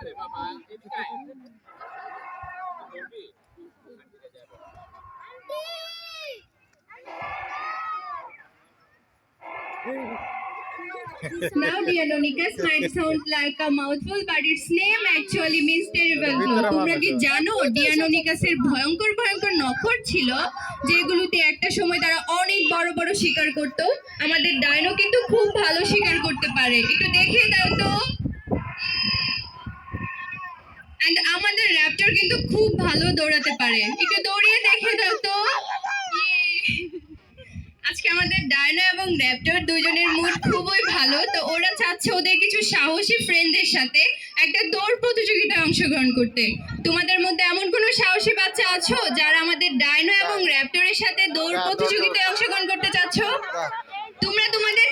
Now, Deinonychus might sound like a mouthful, but its name actually means terrible claw. তোমরা কি জানো ডিয়ানোনিকাসের ভয়ঙ্কর ভয়ঙ্কর নখর ছিল, যেগুলোতে একটা সময় তারা অনেক বড় বড় শিকার করত। আমাদের ডাইনো কিন্তু খুব ভালো শিকার করতে পারে, একটু দেখিয়ে দাও তো। And আমাদের র্যাপটর কিন্তু খুব ভালো দৌড়াতে পারে, একটু দৌড়িয়ে দেখিয়ে দাও তো। আজকে আমাদের ডায়না এবং র্যাপটর দুজনের মুড খুবই ভালো, তো ওরা চাচ্ছে ওদের কিছু সাহসী ফ্রেন্ডদের সাথে একটা দৌড় প্রতিযোগিতায় অংশগ্রহণ করতে। তোমাদের মধ্যে এমন কোনো সাহসী বাচ্চা আছো যারা আমাদের ডায়না এবং র্যাপটরের সাথে দৌড় প্রতিযোগিতায় অংশগ্রহণ করতে চাচ্ছ? তোমরা তোমাদের